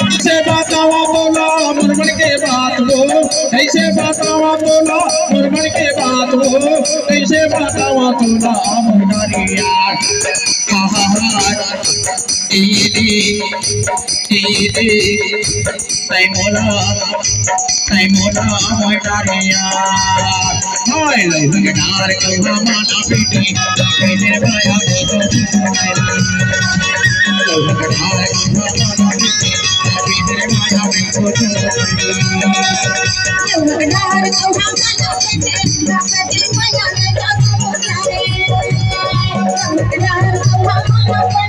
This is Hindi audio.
कैसे बतावा तोला मुरमन के बात हो कैसे बतावा तोला मुरमन यार तैमोला मोटारे यार हाय लहंगदार कौहा माना बेटी कैसे भाया लहंगदार कौहा माना बेटी कैसे भाया Love, oh,